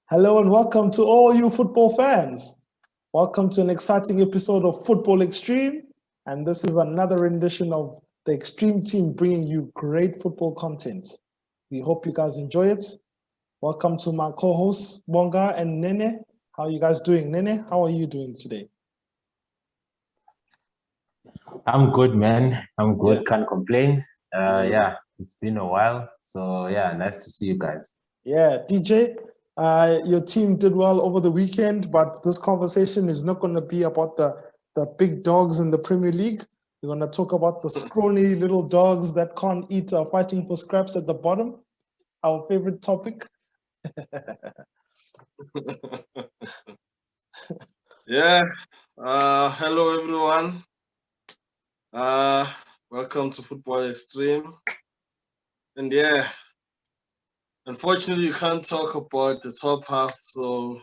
Hello and welcome to all you football fans. Welcome to an exciting episode of Football Xstream. And this is another rendition of the Extreme team bringing you great football content. We hope you guys enjoy it. Welcome to my co-hosts, Bonga and Nene. How are you guys doing? Nene, how are you doing today? I'm good, man. I'm good. Yeah. Can't complain. Yeah, it's been a while. So yeah, nice to see you guys. Yeah, DJ, your team did well over the weekend, but this conversation is not going to be about the big dogs in the Premier League. We're going to talk about the scrawny little dogs that can't eat, are fighting for scraps at the bottom. Our favorite topic. Yeah. Hello everyone. Welcome to Football Xstream. And yeah, unfortunately, you can't talk about the top half, so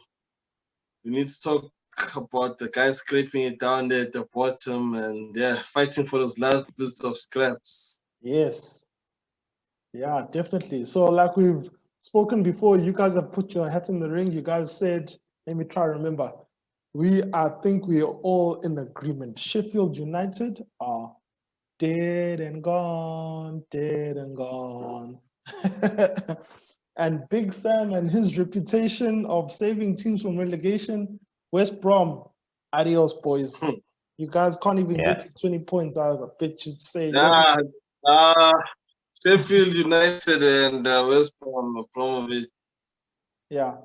we need to talk about the guys scraping it down there at the bottom and yeah, fighting for those last bits of scraps. Yes. Yeah, definitely. So like we've spoken before, you guys have put your hat in the ring. You guys said, let me try to remember. I think we are all in agreement. Sheffield United are dead and gone, dead and gone. And Big Sam and his reputation of saving teams from relegation, West Brom, adios, boys. You guys can't even get to 20 points out of a pitch. You say, Sheffield United and West Bromwich. Yeah.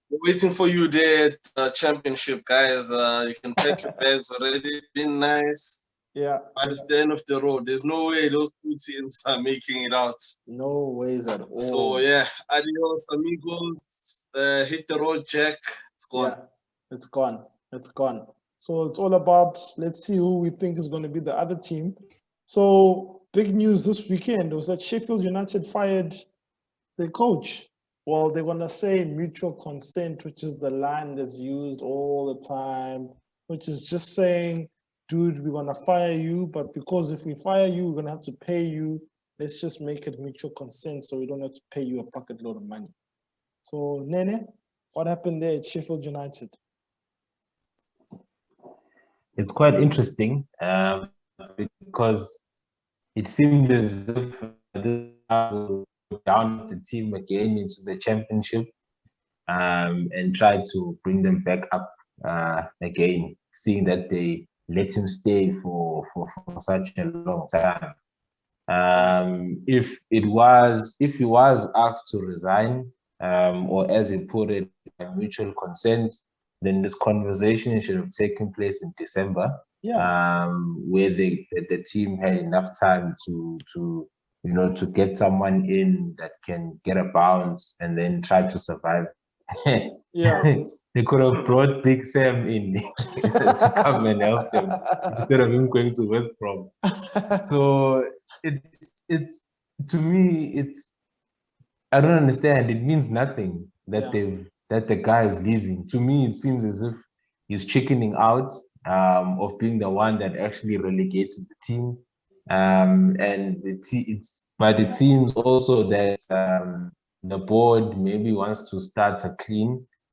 We're waiting for you there at Championship, guys. You can pack your bags already. It's been nice. Yeah. But it's the end of the road. There's no way those two teams are making it out. No ways at all. So yeah, adios, amigos. Hit the road, Jack. It's gone. Yeah, it's gone. It's gone. So it's all about, let's see who we think is going to be the other team. So big news this weekend was that Sheffield United fired their coach. Well, they're going to say mutual consent, which is the line that's used all the time, which is just saying, dude, we're going to fire you, but because if we fire you, we're going to have to pay you. Let's just make it mutual consent so we don't have to pay you a bucket load of money. So, Nene, what happened there at Sheffield United? It's quite interesting because it seemed as if this will down the team again into the championship and try to bring them back up again, seeing that they let him stay for such a long time. If he was asked to resign, or as you put it, mutual consent, then this conversation should have taken place in December, where the team had enough time to get someone in that can get a bounce and then try to survive. They could have brought Big Sam in to come and help them instead of him going to West Brom. So it's to me, I don't understand. It means nothing that that the guy is leaving. To me, it seems as if he's chickening out of being the one that actually relegated the team. And but it seems also that the board maybe wants to start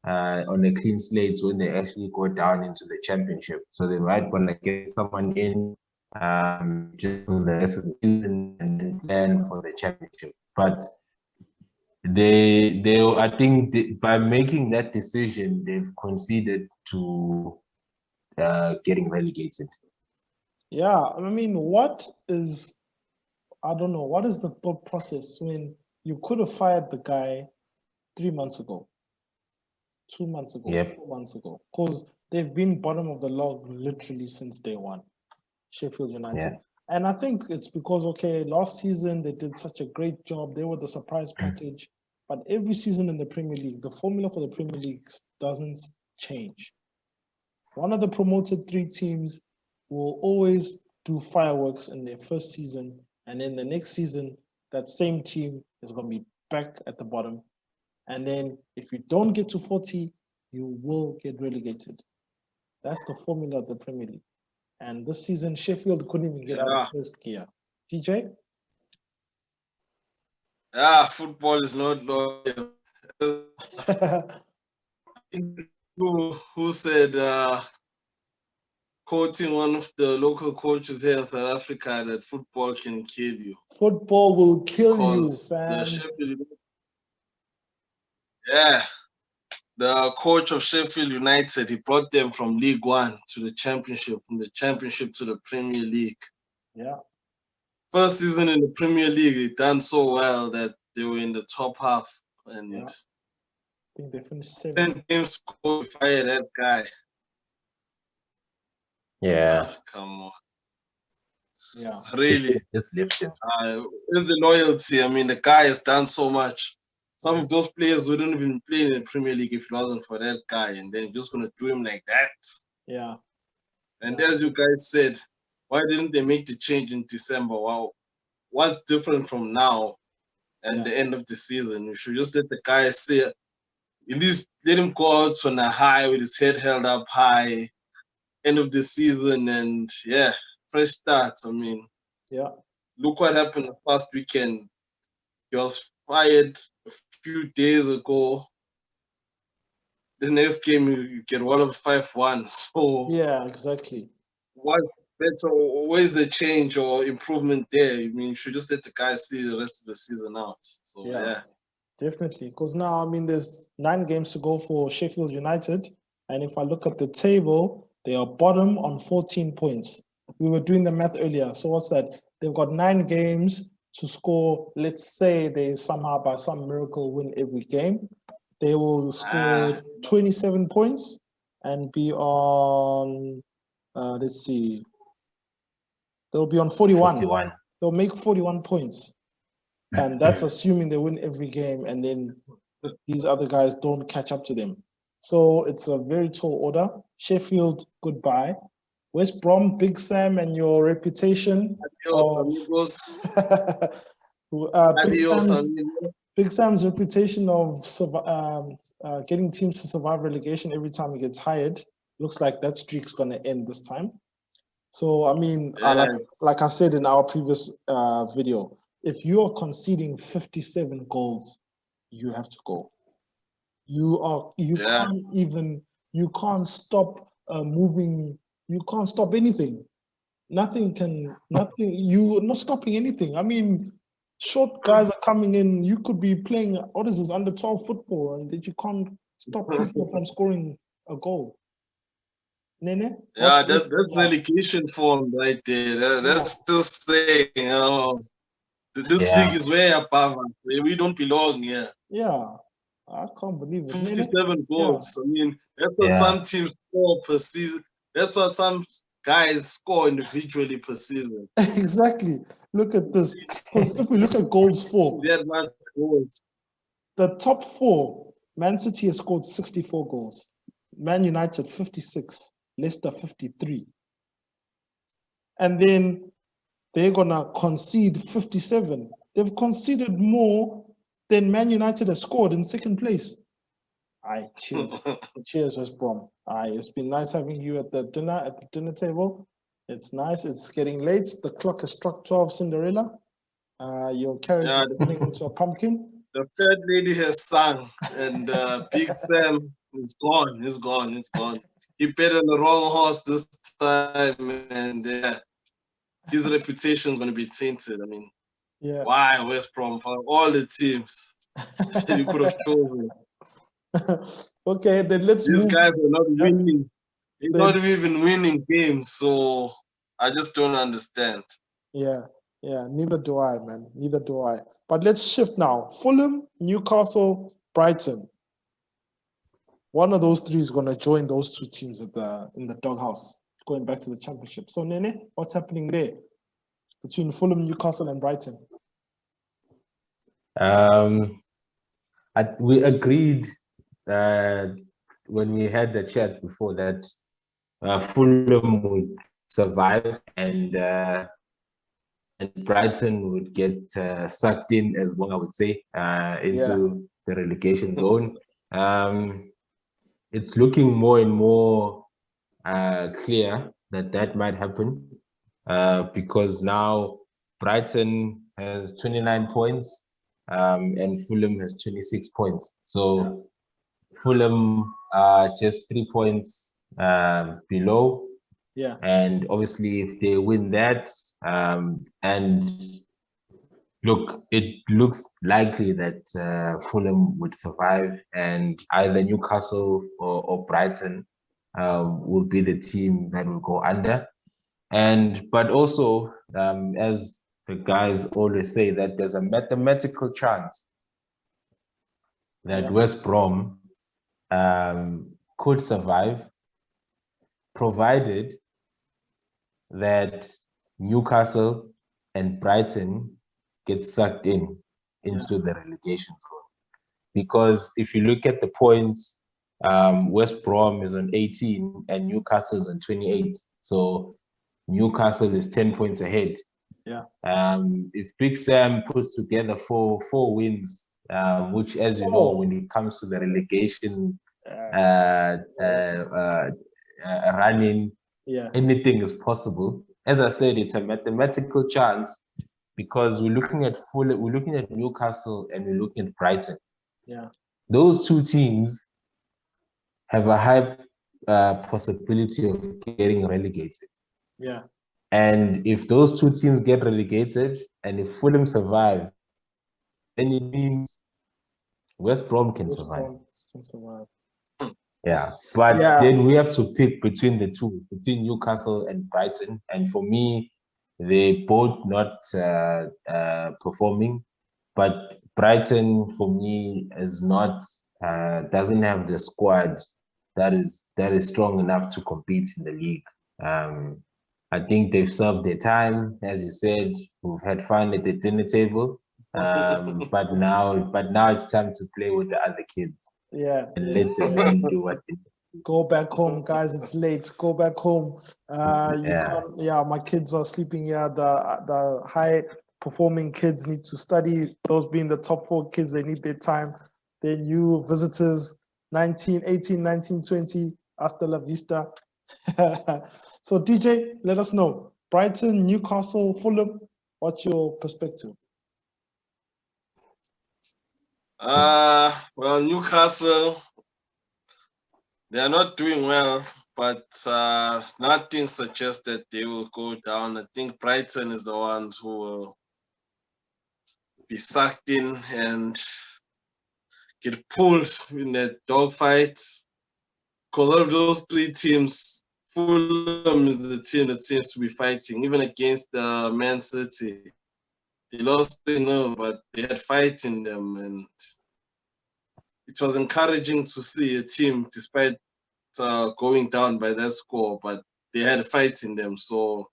on a clean slate when they actually go down into the championship. So they might want to get someone in just for the rest of the season and then plan for the championship. But I think by making that decision, they've conceded to getting relegated. Yeah, I mean, I don't know, what is the thought process when you could have fired the guy 3 months ago, 2 months ago, 4 months ago, because they've been bottom of the log literally since day one, Sheffield United. Yeah. And I think it's because, last season they did such a great job. They were the surprise package. But every season in the Premier League, the formula for the Premier League doesn't change. One of the promoted 3 teams will always do fireworks in their first season. And then the next season, that same team is going to be back at the bottom. And then if you don't get to 40, you will get relegated. That's the formula of the Premier League. And this season, Sheffield couldn't even get out of first gear. DJ? Yeah, football is not loyal. Who said, quoting one of the local coaches here in South Africa, that football can kill you. Football will kill you, The fam. the coach of Sheffield United, he brought them from League One to the Championship, from the Championship to the Premier League. Yeah. First season in the Premier League, they done so well that they were in the top half. And I think they finished 7th. 10 games to fire that guy. Yeah. Come on. Yeah. Really. Just lift him. It's the loyalty. I mean, the guy has done so much. Some of those players wouldn't even play in the Premier League if it wasn't for that guy, and then just gonna do him like that. Yeah. And as you guys said, why didn't they make the change in December? Wow, what's different from now and the end of the season? You should just let the guy say, at least let him go out on a high with his head held up high, end of the season, and fresh starts. I mean, look what happened the past weekend. He was fired a few days ago. The next game you get one of 5-1. So yeah, exactly. What better? Where's the change or improvement there? I mean, you should just let the guys see the rest of the season out. So definitely. Because now, I mean, there's 9 games to go for Sheffield United, and if I look at the table, they are bottom on 14 points. We were doing the math earlier. So what's that? They've got 9 games to score. Let's say they somehow, by some miracle, win every game. They will score 27 points and be on, let's see, they'll be on 41. They'll make 41 points. And that's assuming they win every game and then these other guys don't catch up to them. So it's a very tall order. Sheffield, goodbye. West Brom, Big Sam, and your reputation. Big Sam's reputation of getting teams to survive relegation every time he gets hired looks like that streak's going to end this time. So, I mean, like I said in our previous video, if you're conceding 57 goals, you have to go. You can't stop moving. You can't stop anything. You're not stopping anything. I mean, short guys are coming in. You could be playing, what is this, under 12 football, and that you can't stop people from scoring a goal. Nene? Yeah, that's relegation form right there. That's just saying, this league is way above us. We don't belong here. Yeah, I can't believe it. 57 goals. I mean, that's what some teams score per season. That's what some guys score individually per season. Exactly. Look at this. Because if we look at goals for, the top 4, Man City has scored 64 goals. Man United, 56. Leicester, 53. And then they're going to concede 57. They've conceded more than Man United has scored in second place. Aye, cheers. Cheers, West Brom. Aye, it's been nice having you at the dinner table. It's nice. It's getting late. The clock has struck 12, Cinderella. Your carriage is turning into a pumpkin. The third lady has sung, and Big Sam is gone. He's gone. He bet on the wrong horse this time, and his reputation is going to be tainted. I mean, why West Brom for all the teams you could have chosen? Okay, then let's These guys are not winning. They're not even winning games, so I just don't understand. Yeah, neither do I, man. Neither do I. But let's shift now. Fulham, Newcastle, Brighton. One of those 3 is going to join those 2 teams in the doghouse, going back to the championship. So, Nene, what's happening there between Fulham, Newcastle, and Brighton? We agreed when we had the chat before that Fulham would survive and Brighton would get sucked in, as one I would say, into the relegation zone. It's looking more and more clear that might happen because now Brighton has 29 points and Fulham has 26 points. So Fulham are just 3 points below. Yeah. And obviously, if they win that, and look, it looks likely that Fulham would survive, and either Newcastle or Brighton will be the team that will go under. But also, as the guys always say, that there's a mathematical chance that West Brom could survive, provided that Newcastle and Brighton get sucked into the relegation zone. Because if you look at the points, West Brom is on 18 and Newcastle is on 28. So Newcastle is 10 points ahead. Yeah. If Big Sam puts together four wins, which, as you know, when it comes to the relegation running, anything is possible. As I said, it's a mathematical chance because we're looking at Newcastle and we're looking at Brighton. Yeah. Those two teams have a high possibility of getting relegated. Yeah. And if those two teams get relegated and if Fulham survive, then it means West Brom can survive. Yeah, but then we have to pick between the two, between Newcastle and Brighton. And for me, they both not performing. But Brighton, for me, is not doesn't have the squad that is strong enough to compete in the league. I think they've served their time, as you said. We've had fun at the dinner table, but now it's time to play with the other kids. Yeah, and let the men do what they do. Go back home, guys. It's late. Go back home. My kids are sleeping here. The high performing kids need to study. Those being the top 4 kids, they need their time. The new visitors, 19, 18, 19, 20, hasta la vista. So DJ, let us know. Brighton, Newcastle, Fulham, what's your perspective? Well, Newcastle, they are not doing well, but nothing suggests that they will go down. I think Brighton is the ones who will be sucked in and get pulled in that dogfight. Because out of those 3 teams, Fulham is the team that seems to be fighting, even against Man City. They lost 3-0, but they had fight in them, and it was encouraging to see a team, despite going down by that score, but they had fights in them. So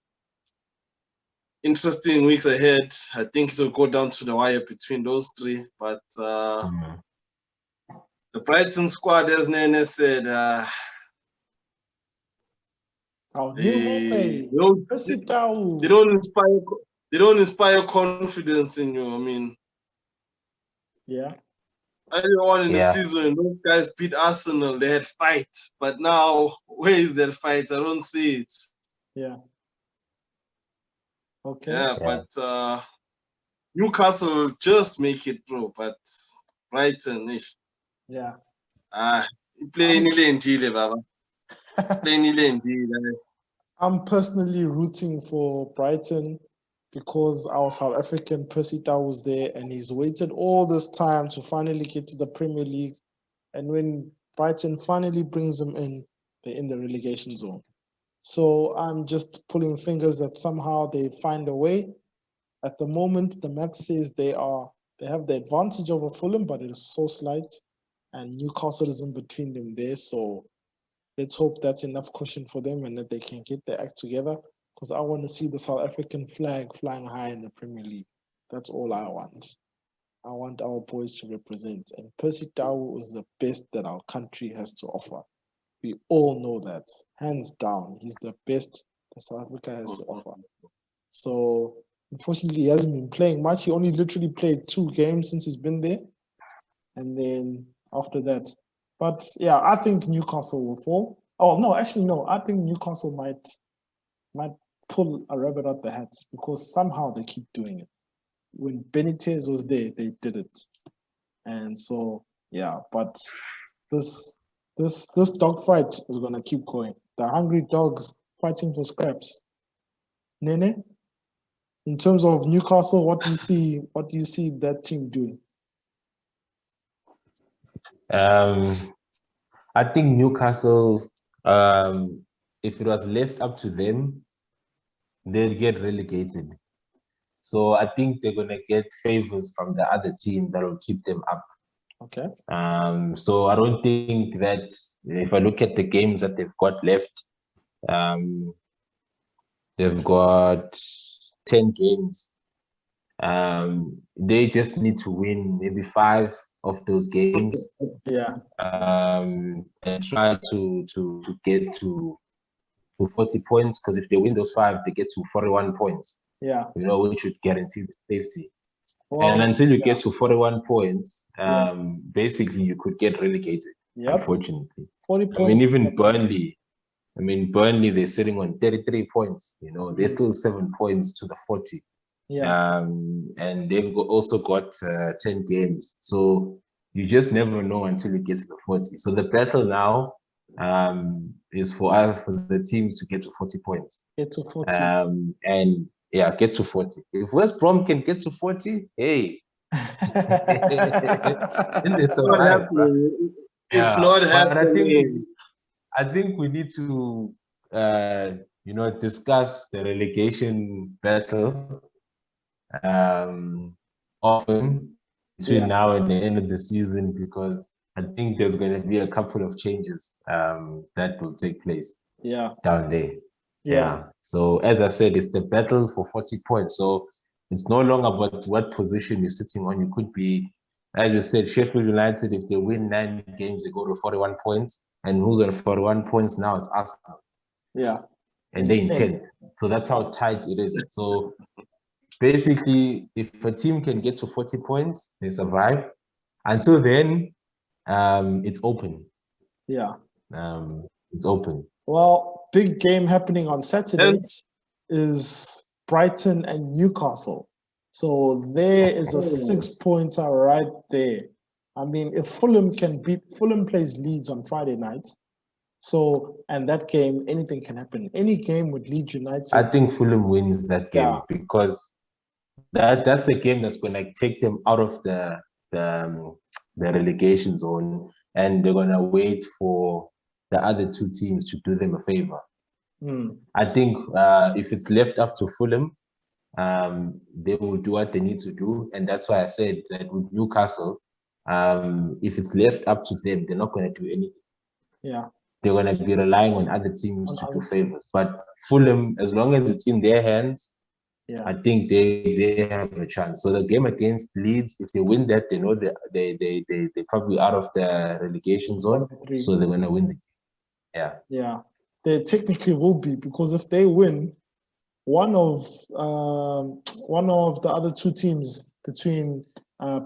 interesting weeks ahead. I think it will go down to the wire between those 3. But the Brighton squad, as Nene said, they don't inspire confidence in you. I mean, earlier on in the season, those guys beat Arsenal. They had fights, but now where is that fight? I don't see it. Yeah. Okay. Yeah, but Newcastle just make it through, but Brighton, yeah. Play Baba. I'm personally rooting for Brighton because our South African Percy Tau was there and he's waited all this time to finally get to the Premier League. And when Brighton finally brings him in, they're in the relegation zone. So I'm just pulling fingers that somehow they find a way. At the moment, the math says they have the advantage over Fulham, but it is so slight. And Newcastle is in between them there. So let's hope that's enough cushion for them and that they can get their act together, because I want to see the South African flag flying high in the Premier League. That's all I want. I want our boys to represent. And Percy Tau is the best that our country has to offer. We all know that. Hands down, he's the best that South Africa has to offer. So, unfortunately, he hasn't been playing much. He only literally played 2 games since he's been there. And then after that, but yeah, I think Newcastle will fall. Oh no, actually no. I think Newcastle might pull a rabbit out the hat because somehow they keep doing it. When Benitez was there, they did it, and so yeah. But this dogfight is gonna keep going. The hungry dogs fighting for scraps. Nene, in terms of Newcastle, what do you see? What do you see that team doing? I think Newcastle, if it was left up to them, they'd get relegated. So I think they're gonna get favors from the other team that will keep them up. Okay. So I don't think that if I look at the games that they've got left, they've got 10 games. They just need to win maybe 5 of those games. Yeah. And try to get to 40 points, because if they win those 5, they get to 41 points. Yeah. You know, which would guarantee the safety. Well, and until you get to 41 points, basically you could get relegated. Unfortunately, 40 points. I mean, even Burnley. I mean, Burnley, they're sitting on 33 points. You know, they're still 7 points to the 40. Yeah. And they've also got 10 games. So you just never know until you get to the 40. So the battle now is for us, for the teams, to get to 40 points. Get to 40. And yeah, get to 40. If West Brom can get to 40, hey. It's not happening. It's not happening. I think we need to, you know, discuss the relegation battle often between now and the end of the season, because I think there's going to be a couple of changes that will take place down there. So as I said, it's the battle for 40 points. So it's no longer about what position you're sitting on. You could be, as you said, Sheffield United, if they win 9 games, they go to 41 points. And who's on 41 points now? It's Arsenal. Yeah. And they're in 10th. So that's how tight it is. So basically, if a team can get to 40 points, they survive. Until then, it's open. Yeah. It's open. Well, big game happening on Saturday is Brighton and Newcastle. So there is a 6-pointer right there. I mean, if Fulham plays Leeds on Friday night. So, and that game, anything can happen. Any game with Leeds United. I think Fulham wins that game because that's the game that's going to take them out of the relegation zone, and they're going to wait for the other 2 teams to do them a favor. I think if it's left up to Fulham, they will do what they need to do, and that's why I said that with Newcastle, if it's left up to them, they're not going to do anything. Yeah, they're going to be relying on other teams to do favors. But Fulham, as long as it's in their hands, I think they have a chance. So the game against Leeds, if they win that, they know they're probably out of the relegation zone, so they're going to win the game. Yeah, they technically will be, because if they win, one of the other 2 teams between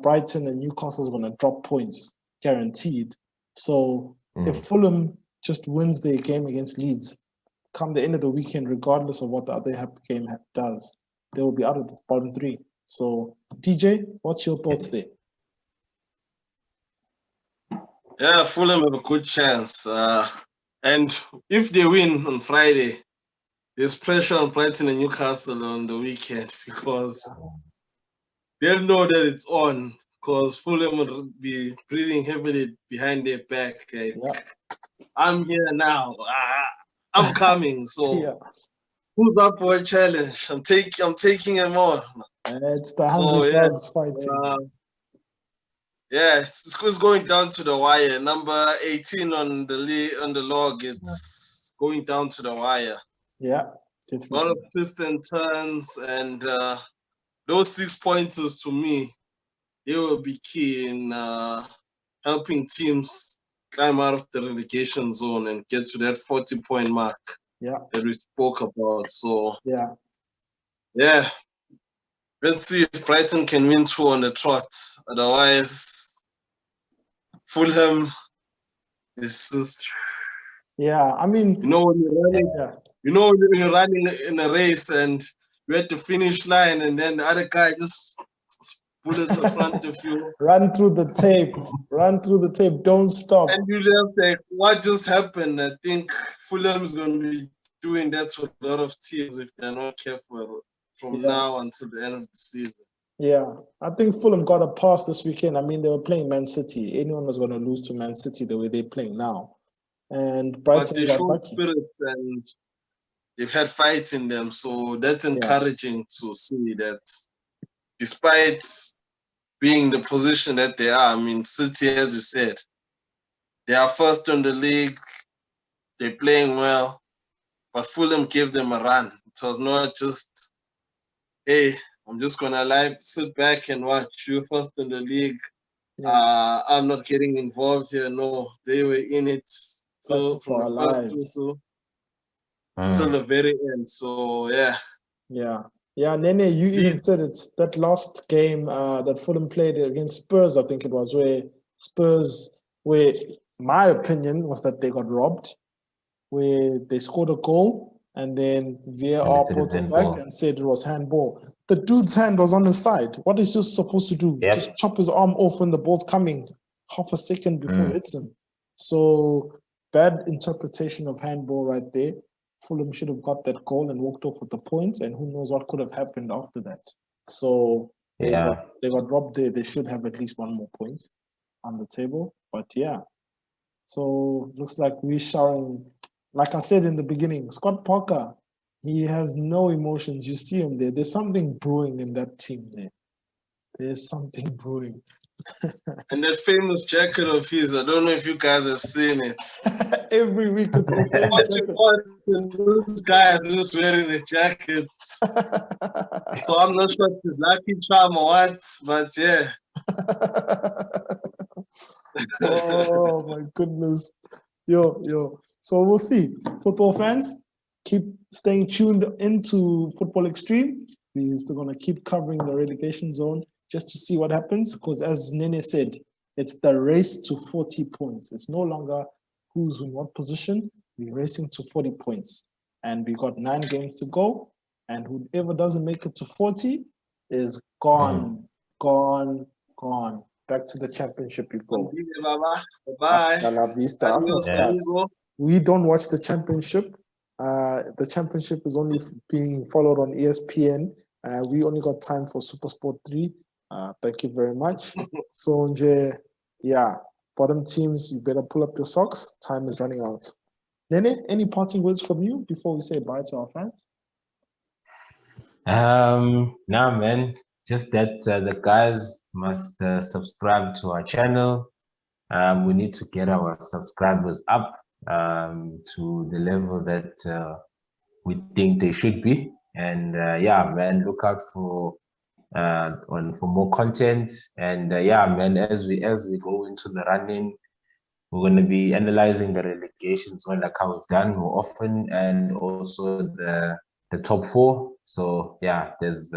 Brighton and Newcastle is going to drop points, guaranteed. So if Fulham just wins their game against Leeds, come the end of the weekend, regardless of what the other game does, they will be out of the bottom 3. So, DJ, what's your thoughts there? Yeah, Fulham have a good chance. And if they win on Friday, there's pressure on Brighton and Newcastle on the weekend, because they'll know that it's on, because Fulham will be breathing heavily behind their back. I'm here now. I'm coming. So who's up for a challenge? I'm taking them on. It's the hungry dogs fighting. It's going down to the wire. Number 18 on the log. It's going down to the wire. Yeah, A definitely. lot of twists and turns, and those 6 pointers, to me, they will be key in helping teams climb out of the relegation zone and get to that 40-point mark that we spoke about. So let's see if Brighton can win 2 on the trot. Otherwise, Fulham is just... I mean, when you're running in a race and you're at the finish line, and then the other guy just bullets in front of you. Run through the tape. Run through the tape. Don't stop. And you just like, what just happened? I think Fulham is going to be doing that to a lot of teams if they're not careful from now until the end of the season. Yeah, I think Fulham got a pass this weekend. I mean, they were playing Man City. Anyone was going to lose to Man City the way they're playing now. And Brighton but they got showed lucky. spirits and they've had fights in them. So that's encouraging to see that despite being the position that they are, I mean, City, as you said, they are first in the league. They're playing well. But Fulham gave them a run. It was not just, hey, I'm just going to sit back and watch you first in the league. I'm not getting involved here. No, they were in it from the first till the very end. So, yeah. Yeah, Nene, you even said it's that last game that Fulham played against Spurs, I think it was, where my opinion was that they got robbed, where they scored a goal and then VAR brought it back and said it was handball. The dude's hand was on his side. What is he supposed to do? Just chop his arm off when the ball's coming half a second before it hits him. So bad interpretation of handball right there. Fulham should have got that goal and walked off with the points, and who knows what could have happened after that. So they got robbed there. They should have at least one more point on the table. But yeah, so looks like we're showering. Like I said in the beginning, Scott Parker, he has no emotions. You see him there. There's something brewing in that team there. There's something brewing. And that famous jacket of his, I don't know if you guys have seen it. Every week it's the same jacket. This guy is just wearing a jacket. So I'm not sure if it's lucky charm or what, but yeah. Oh my goodness. Yo. So we'll see. Football fans, keep staying tuned into Football Xstream. We're still going to keep covering the relegation zone just to see what happens. Because as Nene said, it's the race to 40 points. It's no longer who's in what position. We're racing to 40 points. And we got 9 games to go. And whoever doesn't make it to 40 is gone. Back to the championship you go. Bye. We don't watch the championship. The championship is only being followed on ESPN. We only got time for Super Sport 3. Thank you very much. So, bottom teams, you better pull up your socks. Time is running out. Nene, any parting words from you before we say bye to our fans? Nah, man. Just that the guys must subscribe to our channel. We need to get our subscribers up to the level that we think they should be. And man, look out for more content. And man, as we go into the running, we're going to be analyzing the relegations like how we've done more often, and also the top 4. So there's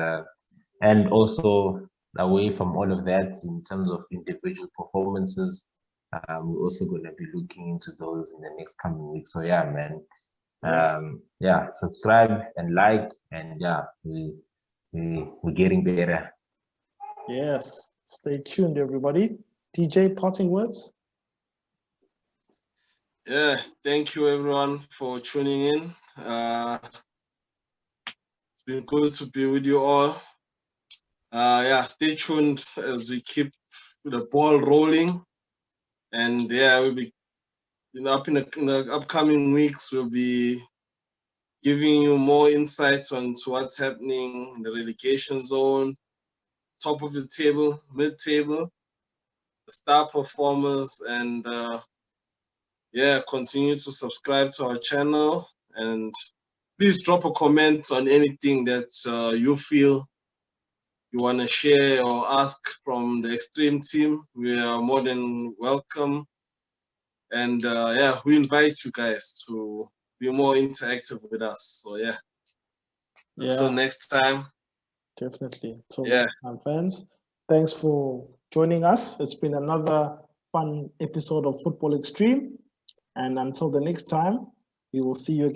and also away from all of that, in terms of individual performances, we're also going to be looking into those in the next coming weeks. So man, subscribe and like, and we're getting better. Yes, stay tuned, everybody. DJ, parting words? Yeah, thank you everyone for tuning in. It's been good to be with you all. Stay tuned as we keep the ball rolling. And we'll be in the upcoming weeks, we'll be giving you more insights on what's happening in the relegation zone, top of the table, mid-table, the star performers, and continue to subscribe to our channel, and please drop a comment on anything that you feel you want to share or ask from the Xstream team. We are more than welcome. And we invite you guys to be more interactive with us. So until next time. Definitely. So my fans, thanks for joining us. It's been another fun episode of Football Xstream. And until the next time, we will see you again.